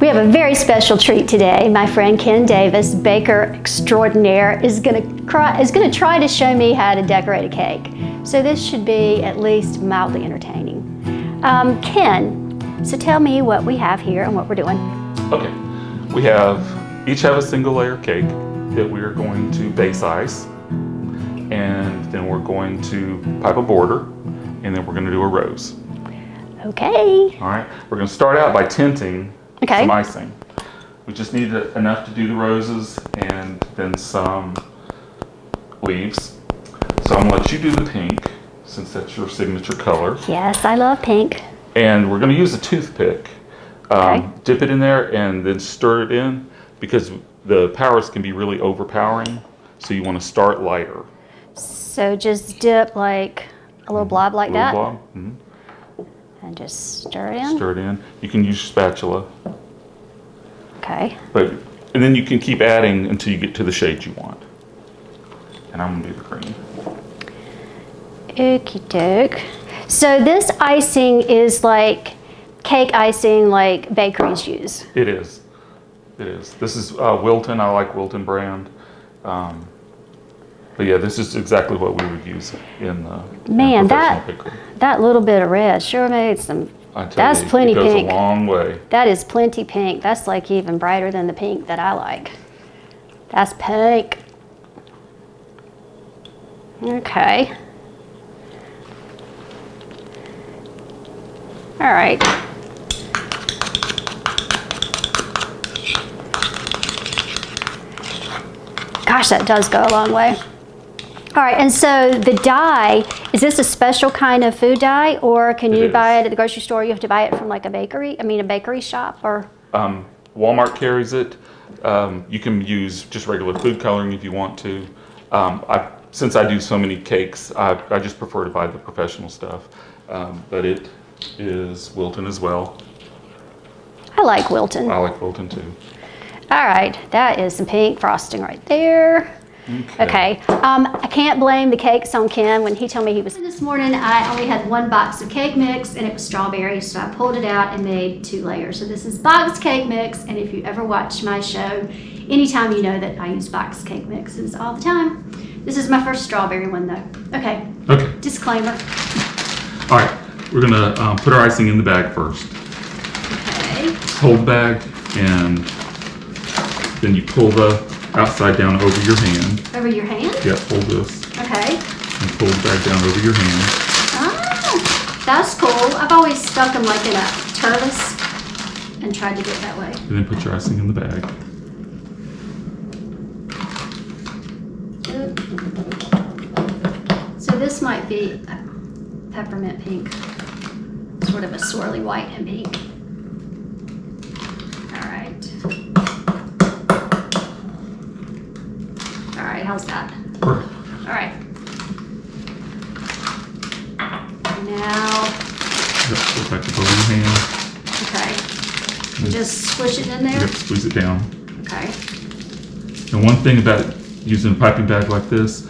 We have a very special treat today. My friend Ken Davis, baker extraordinaire, is gonna try to show me how to decorate a cake. So this should be at least mildly entertaining. Ken, so tell me what we have here and what we're doing. Okay, we each have a single layer cake that we are going to base ice, and then we're going to pipe a border, and then we're going to do a rose. Okay. All right, we're going to start out by tinting some Okay. icing. We just need enough to do the roses and then some leaves. So I'm going to let you do the pink since that's your signature color. Yes, I love pink. And we're going to use a toothpick. Okay. Dip it in there and then stir it in because the powders can be really overpowering. So you want to start lighter. So just dip like a little blob like that. Blob. Mm-hmm. And just stir it in. Stir it in. You can use your spatula. Okay. And then you can keep adding until you get to the shade you want. And I'm going to do the green. Okie doke. So this icing is like cake icing like bakeries use. It is. It is. This is Wilton. I like Wilton brand. But yeah, this is exactly what we would use in Man, professional bakery. that little bit of red sure made some. I tell That's you, plenty it goes pink. a long way. That is plenty pink. That's like even brighter than the pink that I like. That's pink. Okay. All right. Gosh, that does go a long way. All right, and so the dye, is this a special kind of food dye, or can you buy it at the grocery store? You have to buy it from like a bakery shop, or? Walmart carries it. You can use just regular food coloring if you want to. Since I do so many cakes, I just prefer to buy the professional stuff. But it is Wilton as well. I like Wilton. I like Wilton too. All right, that is some pink frosting right there. Okay, I can't blame the cakes on Ken when he told me he was. This morning I only had one box of cake mix and it was strawberry, so I pulled it out and made 2 layers. So this is box cake mix, and if you ever watch my show, anytime you know that I use box cake mixes all the time. This is my first strawberry one though. Okay. Okay. Disclaimer. All right, we're gonna put our icing in the bag first. Okay. Hold the bag, and then you pull the outside down over your hand. Over your hand? Yeah, hold this. Okay. And pull the bag down over your hand. Oh, that's cool. I've always stuck them like in a turles and tried to do it that way. And then put your icing in the bag. So this might be a peppermint pink, sort of a swirly white and pink. All right. All right, how's that? Perfect. All right. Now, Yep, go back to both your hands. okay. And just squish it in there? Yep, squeeze it down. Okay. And one thing about using a piping bag like this,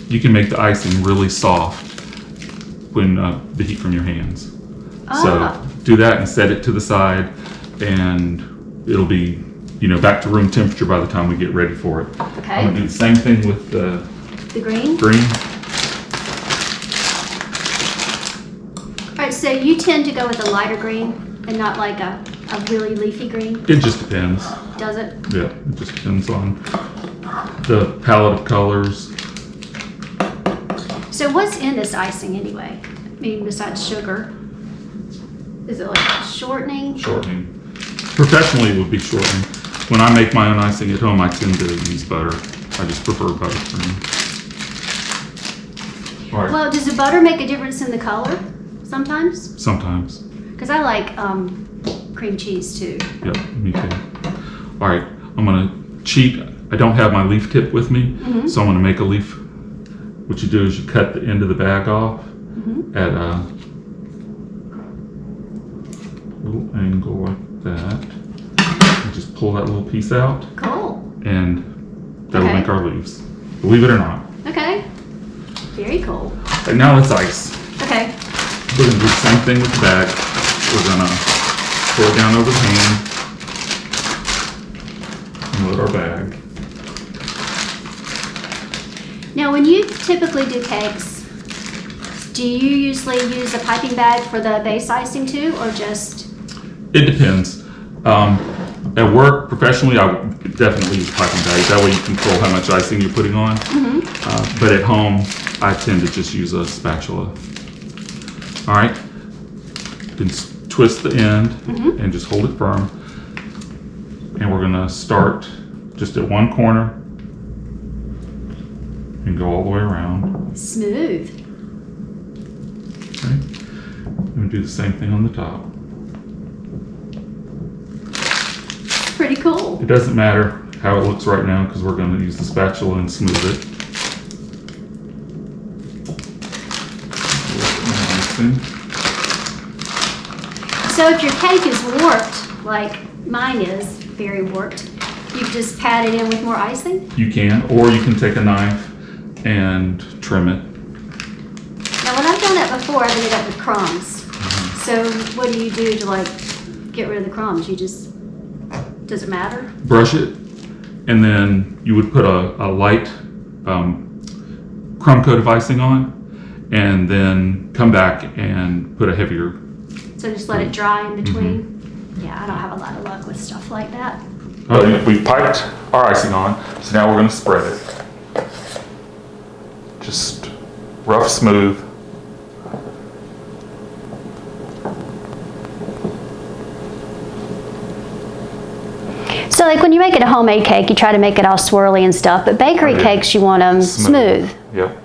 you can make the icing really soft when the heat from your hands. So do that and set it to the side, and it'll be, back to room temperature by the time we get ready for it. Okay. I'm gonna do the same thing with the green? green. All right, so you tend to go with a lighter green and not like a really leafy green, It just depends. does it? Yeah, it just depends on the palette of colors. So what's in this icing anyway? I mean, besides sugar? Is it like shortening? Shortening. Professionally, it would be shortening. When I make my own icing at home, I tend to use butter. I just prefer buttercream. All right. Well, does the butter make a difference in the color sometimes? Sometimes. Because I like cream cheese too. Yep, me too. All right, I'm gonna cheat. I don't have my leaf tip with me, so I'm gonna make a leaf. What you do is you cut the end of the bag off at a little angle like that. And just pull that little piece out, Cool. and that'll Okay. make our leaves. Believe it or not. Okay. Very cool. And now let's ice. Okay. We're gonna do the same thing with the bag. We're gonna Pour it down over the pan. And load our bag. Now, when you typically do cakes, do you usually use a piping bag for the base icing too, or just? It depends. At work, professionally, I would definitely use piping bags. That way you control how much icing you're putting on. But at home, I tend to just use a spatula. All right. Then twist the end and just hold it firm. And we're gonna start just at one corner and go all the way around. Smooth. Okay. And do the same thing on the top. Pretty cool. It doesn't matter how it looks right now because we're going to use the spatula and smooth it. So if your cake is warped, like mine is very warped, you just pat it in with more icing? You can, or you can take a knife and trim it. Now when I've done that before, I've ended up with crumbs. So what do you do to like get rid of the crumbs? You just, does it matter? Brush it, and then you would put a light crumb coat of icing on, and then come back and put a heavier. So just let it dry in between? Yeah, I don't have a lot of luck with stuff like that. We've piped our icing on, so now we're going to spread it. Just rough, smooth. So like when you make it a homemade cake, you try to make it all swirly and stuff, but bakery cakes, you want them smooth. Yep.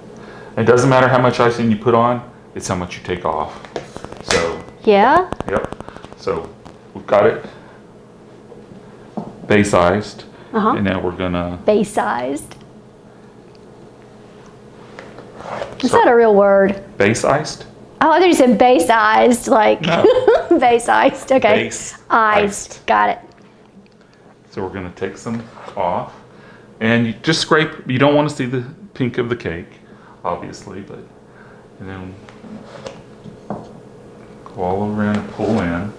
It doesn't matter how much icing you put on, it's how much you take off. So. Yeah? Yep. So we've got it base-ized, and now we're gonna. Base-ized. Is that a real word? Base-ized? Oh, I thought you said base-ized, like No. base-ized. Okay. Base-ized. Got it. So we're gonna take some off, and you just scrape. You don't want to see the pink of the cake, obviously, but and then go all around and pull in.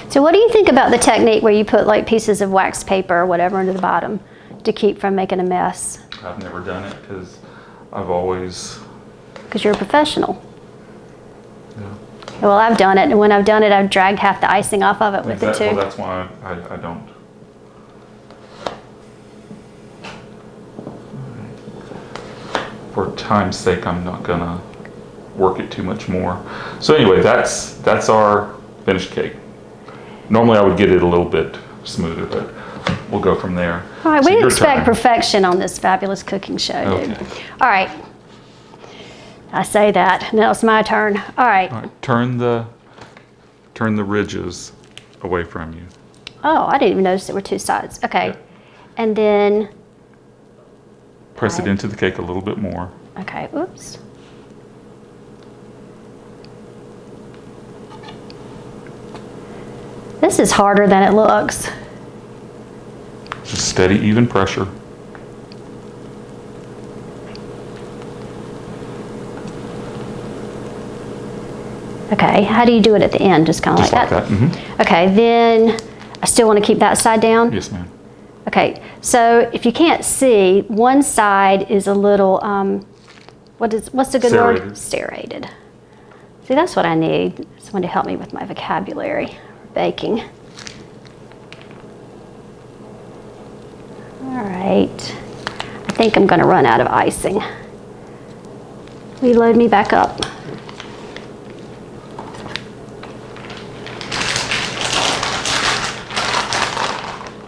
So what do you think about the technique where you put like pieces of wax paper or whatever into the bottom to keep from making a mess? I've never done it because I've always. Because you're a professional. Yeah. Well, I've done it, and when I've done it, I've dragged half the icing off of it with it too. Well, that's why I don't. For time's sake, I'm not gonna work it too much more. So anyway, that's our finished cake. Normally I would get it a little bit smoother, but we'll go from there. All right, So we your expect turn. perfection on this fabulous cooking show, dude. Okay. All right. I say that. Now it's my turn. All right. All right, turn the ridges away from you. Oh, I didn't even notice there were two sides. Okay. Yeah. And then, Press it into the cake a little bit more. okay, oops. This is harder than it looks. Just steady, even pressure. Okay, how do you do it at the end? Just kind of Just like that. Okay, then I still want to keep that side down? Yes, ma'am. Okay, so if you can't see, one side is a little, what's the good word? Serrated. See, that's what I need. Someone to help me with my vocabulary for baking. All right, I think I'm gonna run out of icing. Reload me back up.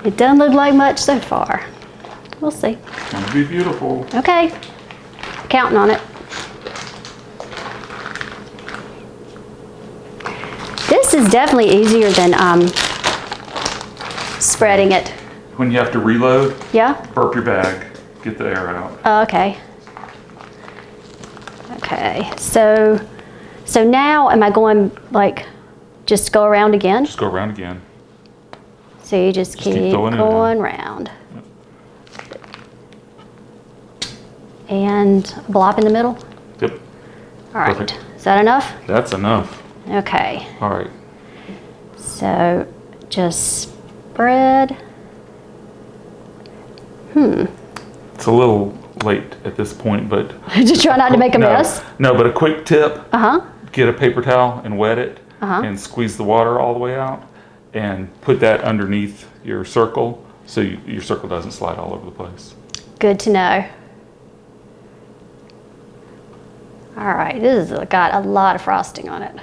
It doesn't look like much so far. We'll see. It's gonna be beautiful. Okay, counting on it. This is definitely easier than spreading it. When you have to reload, Yeah? burp your bag, get the air out. Oh, okay. Okay, so now am I going like, just go around again? Just go around again. So you just keep filling it in. going round. And a blob in the middle? Yep. All right, Perfect. is that enough? That's enough. Okay, All right. So just spread. It's a little late at this point, but Just try not to make a mess. No, but a quick tip. Uh-huh. Get a paper towel and wet it, Uh-huh. and squeeze the water all the way out, and put that underneath your circle so your circle doesn't slide all over the place. Good to know. All right, this has got a lot of frosting on it.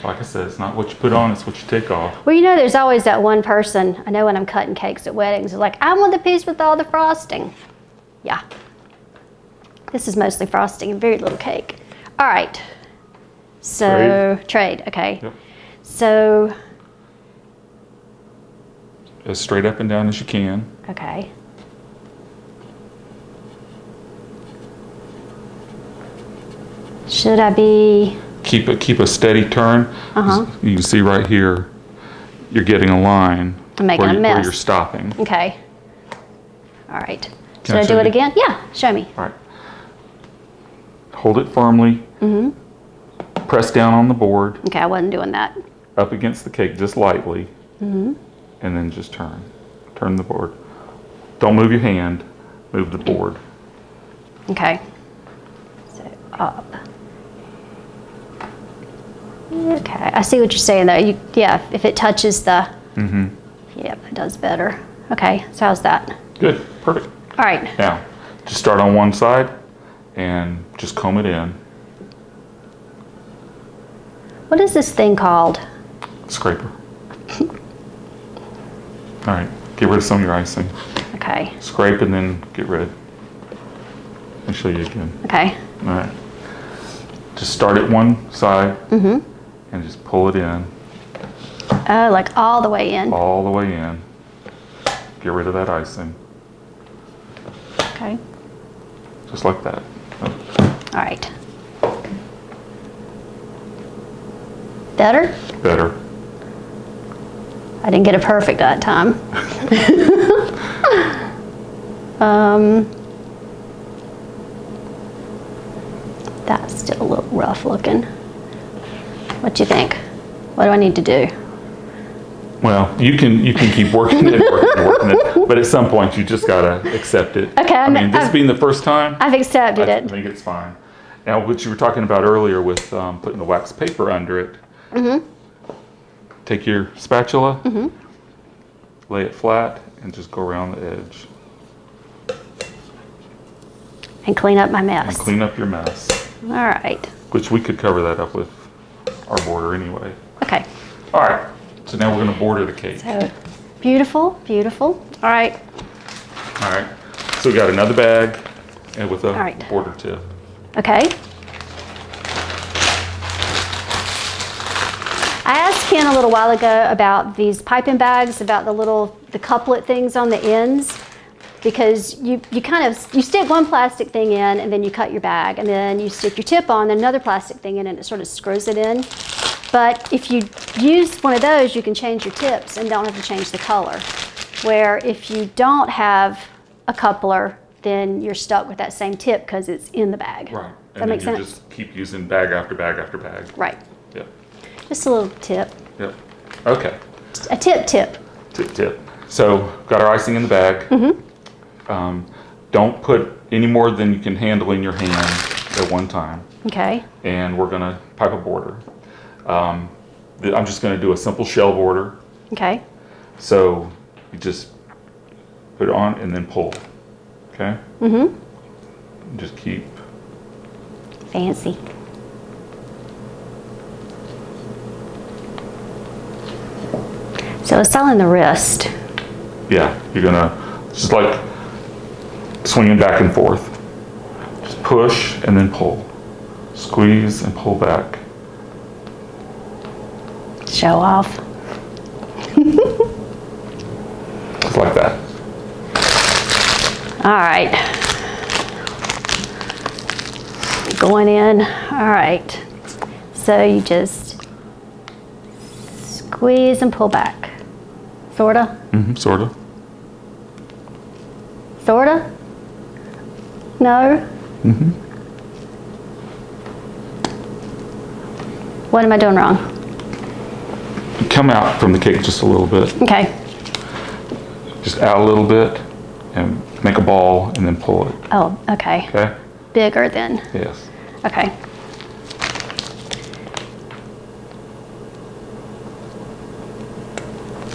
Like I said, it's not what you put on, it's what you take off. Well, you know, there's always that one person, I know when I'm cutting cakes at weddings, they're like, I want the piece with all the frosting. Yeah. This is mostly frosting and very little cake. All right. So, trade, okay. Yep. So, As straight up and down as you can. okay. Should I be? Keep a steady turn. Uh-huh. You can see right here, you're getting a line I'm making a where mess. you're stopping. Okay. All right. Should Can I I show do it you? again? Yeah, show me. All right. Hold it firmly. Mm-hmm. Press down on the board, Okay, I wasn't doing that. up against the cake just lightly, Mm-hmm. and then just turn. Turn the board. Don't move your hand, move the board. Okay. So up. Okay, I see what you're saying though. Yeah, if it touches the, Mm-hmm. yep, it does better. Okay, so how's that? Good, perfect. All right. Now, just start on one side and just comb it in. What is this thing called? Scraper. All right, get rid of some of your icing. Okay. Scrape and then get rid. I'll show you again. Okay. All right. Just start at one side Mm-hmm. and just pull it in, Oh, like all the way in. all the way in. Get rid of that icing, Okay. just like that. All right. Better? Better. I didn't get it perfect that time. That's still a little rough looking. What do you think? What do I need to do? Well, you can keep working it, working it, but at some point you just gotta accept it. Okay, I mean, this being the first time, I've accepted I it. think it's fine. Now, what you were talking about earlier with putting the wax paper under it. Mm-hmm. Take your spatula, Mm-hmm. lay it flat, and just go around the edge And clean up my and mess. clean up your mess. All right. Which we could cover that up with our border anyway. Okay. All right, so now we're gonna border the cake. So beautiful, beautiful. All right. All right, so we got another bag and with a right. border tip. Okay. I asked Ken a little while ago about these piping bags, about the couplet things on the ends, because you stick one plastic thing in and then you cut your bag, and then you stick your tip on, then another plastic thing in, and it sort of screws it in. But if you use one of those, you can change your tips and don't have to change the color. Where if you don't have a coupler, then you're stuck with that same tip because it's in the bag. Right, That and makes then you sense? just keep using bag after bag after bag. Right. Yep, Just a little tip. yep, okay. A tip. Tip. So, got our icing in the bag. Mm-hmm. Don't put any more than you can handle in your hand at one time. Okay. And we're gonna pipe a border. I'm just gonna do a simple shell border. Okay. So, you just put it on and then pull, okay? Mm-hmm. Just keep, Fancy. So it's all in the wrist. yeah, you're gonna, just like swinging back and forth. Just push and then pull. Squeeze and pull back. Show off. Just like that. All right. Going in. All right. So you just squeeze and pull back. Sorta? Mm-hmm, sorta. Sorta? No? Mm-hmm. What am I doing wrong? come out from the cake just a little bit. Okay. Just out a little bit and make a ball and then pull it. Oh, okay. Okay? Bigger then. Yes. Okay.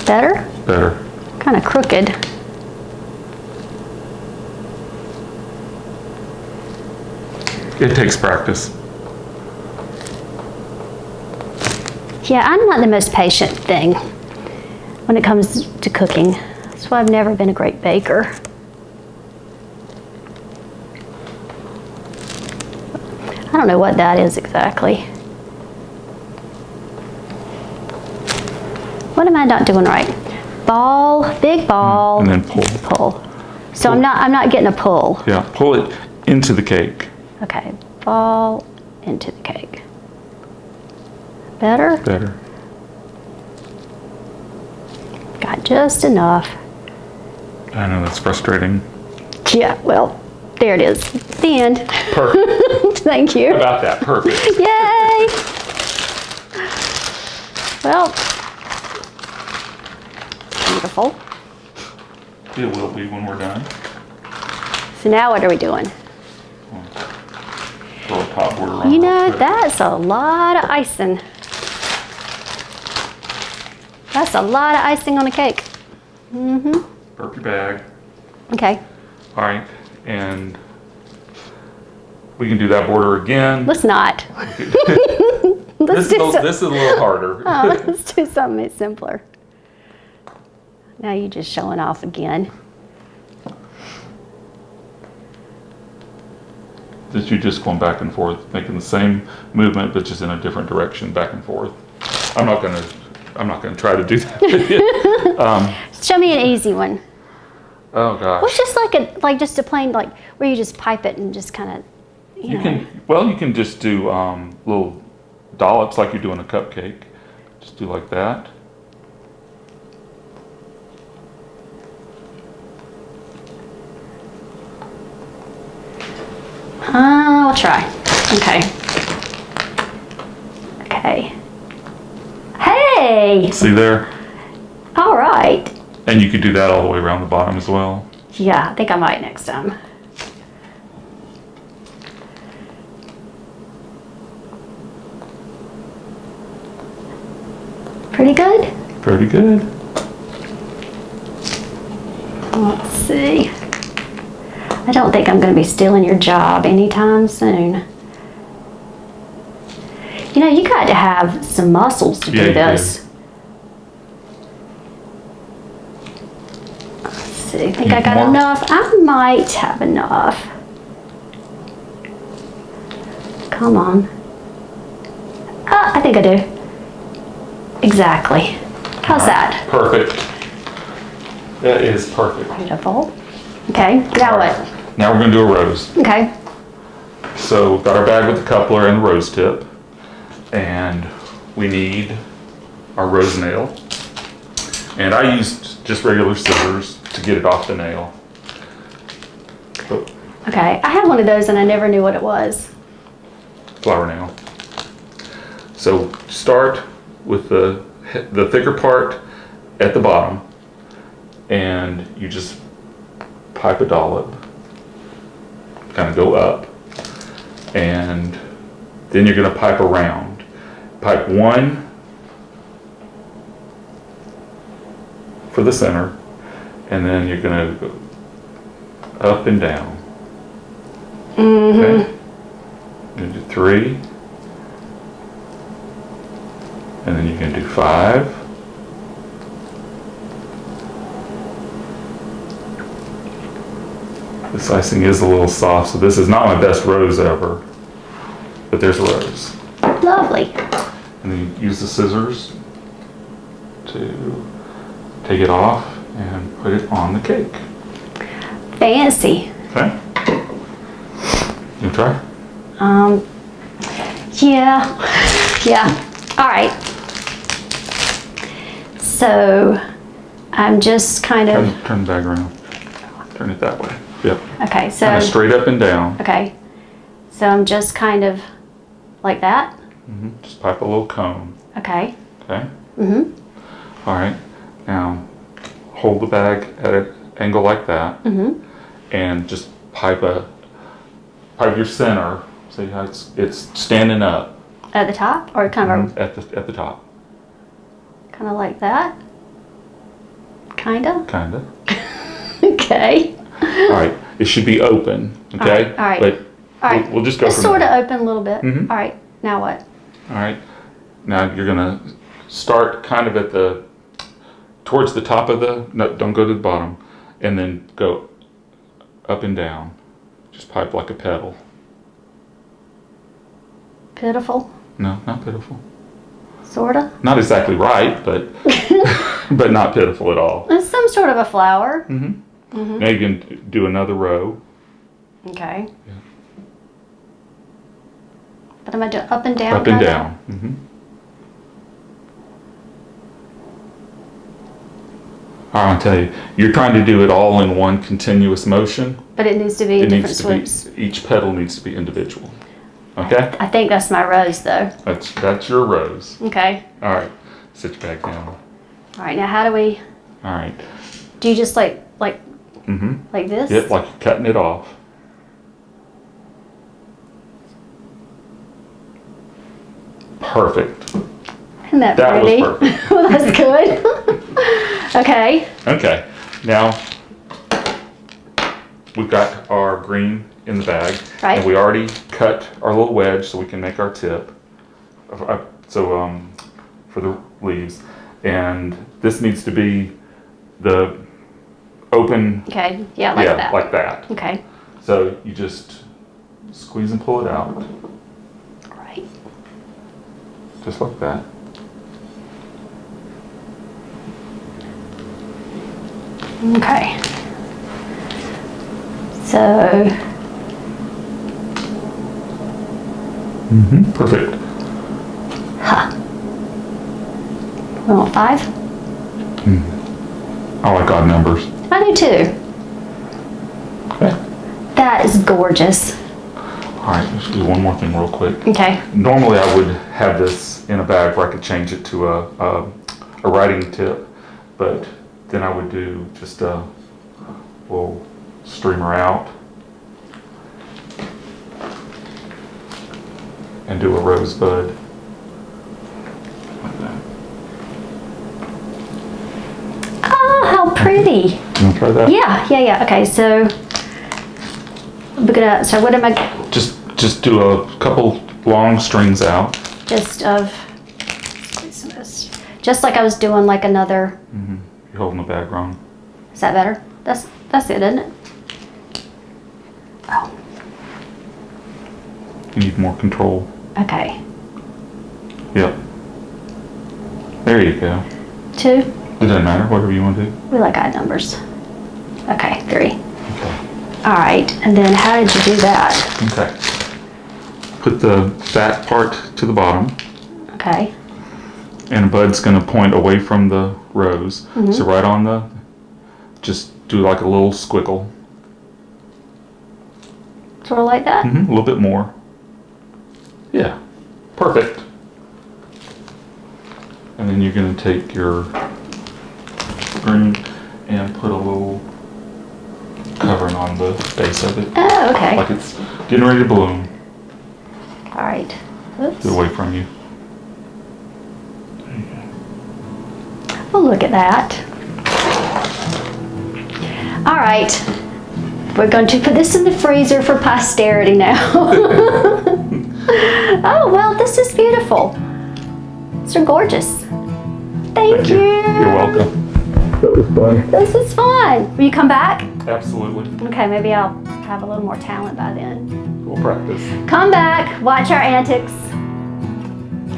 Better? Better. Kind of crooked. It takes practice. Yeah, I'm not the most patient thing when it comes to cooking. That's why I've never been a great baker. I don't know what that is exactly. What am I not doing right? Ball, big ball, And then pull. pull. So I'm not getting a pull. Yeah, pull it into the cake. Okay, ball into the cake. Better? Better. Got just enough. I know that's frustrating. Yeah, well, there it is. The end. Perfect. Thank you. How about that? Perfect. Yay! Well, beautiful. It will be when we're done. So now what are we doing? Throw a top border on. You real know, quick. that's a lot of icing. That's a lot of icing on a cake. Mm-hmm. Burp your bag. Okay, All right, and we can do that border again. let's not. This Let's do is a little harder. let's do something simpler. Now you're just showing off again. That you're just going back and forth, making the same movement, but just in a different direction, back and forth. I'm not gonna try to do that. Show me an easy one. Oh Well, gosh. it's just like just a plain where you just pipe it and just kind of You can just do little dollops like you're doing a cupcake. Just do like that. I'll try. Okay. Okay. Hey! See there? All right. And you could do that all the way around the bottom as well. Yeah, I think I might next time. Pretty good? Pretty good. Let's see. I don't think I'm going to be stealing your job anytime soon. You know, you got to have some muscles to Yeah, do you this. Let's see. Think I got More. enough? I might have enough. Come on. I think I do. Exactly. How's that? Perfect. That is perfect. Beautiful. Okay, now All right. what? Now we're gonna do a rose. Okay. So we've got our bag with the coupler and the rose tip. And we need our rose nail. And I used just regular scissors to get it off the nail. But Okay, I had one of those and I never knew what it was. flower nail. So start with the thicker part at the bottom, and you just pipe a dollop, kind of go up, and then you're going to pipe around. Pipe one for the center, and then you're going to go up and down. Okay? You're going to do 3. And then you can do 5. This icing is a little soft, so this is not my best rose ever. But there's a rose. Lovely. And then you use the scissors to take it off and put it on the cake. Fancy. Okay? You try? Yeah. All right. So I'm just kind of, Turn the bag around. Turn it that way. Yep. okay, so, Kind of straight up and down. okay. So I'm just kind of like that. Just pipe a little cone. Okay. Okay? Mm-hmm. All right. Now hold the bag at an angle like that, and just pipe your center. See how it's standing up At the top, or kind of at the top. kind of like that. Kinda. Kinda. Okay. All right. It should be open. Okay. All right. But All right. we'll just go It's from sort of there. open a little bit. All right. Now what? All right. Now you're gonna start kind of towards the top of no, don't go to the bottom, and then go up and down. Just pipe like a pedal. Pitiful. No, not pitiful. Sorta. Not exactly right, but but not pitiful at all. It's some sort of a flower. Now you can do another row. Okay. Yeah. But am I doing up and down? Up and kinda? down. I'll tell you, you're trying to do it all in one continuous motion. But it needs to be It different needs to swoops. be, each petal needs to be individual. Okay? I think that's my rose, though. That's your rose. Okay. All right, sit your back down. All right. Now, how do we? All right. Do you just like this? Yep, like you're cutting it off. Perfect. Isn't that That was pretty? perfect. Well, that's good. Okay. Okay, now we've got our green in the bag. Right. And we already cut our little wedge so we can make our tip. For the leaves. And this needs to be the open. Okay. Yeah, like that. Like that. Okay. So you just squeeze and pull it out. All right. Just like that. Okay. So, Perfect. we want 5? I like odd numbers. I do too. Okay. That is gorgeous. All right, let's do one more thing real quick. Okay. Normally I would have this in a bag where I could change it to a writing tip, but then I would do just a little streamer out and do a rosebud like that. Oh, how pretty. You want to try that? Yeah. Okay, so we're gonna. So what am I? Just do a couple long strings out. Just like I was doing like another. You're holding the bag wrong. Is that better? That's it, isn't it? Oh, You need more control. okay. Yep. There you go. 2. It doesn't matter, whatever you want to do. We like odd numbers. Okay, 3. Okay. All right, and then how did you do that? Okay. Put the fat part to the bottom, Okay. and the bud's going to point away from the rose. So right on just do like a little squiggle. Sort of like that? A little bit more. Yeah. Perfect. And then you're going to take your green and put a little covering on the base of it. Oh, okay. Like it's getting ready to bloom. All right. Oops. Get away from you. Oh, look at that. All right. We're going to put this in the freezer for posterity now. Oh, well, this is beautiful. These are gorgeous. Thank you. You're welcome. That was fun. This is fun. Will you come back? Absolutely. Okay, maybe I'll have a little more talent by then. We'll practice. Come back, watch our antics.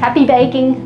Happy baking.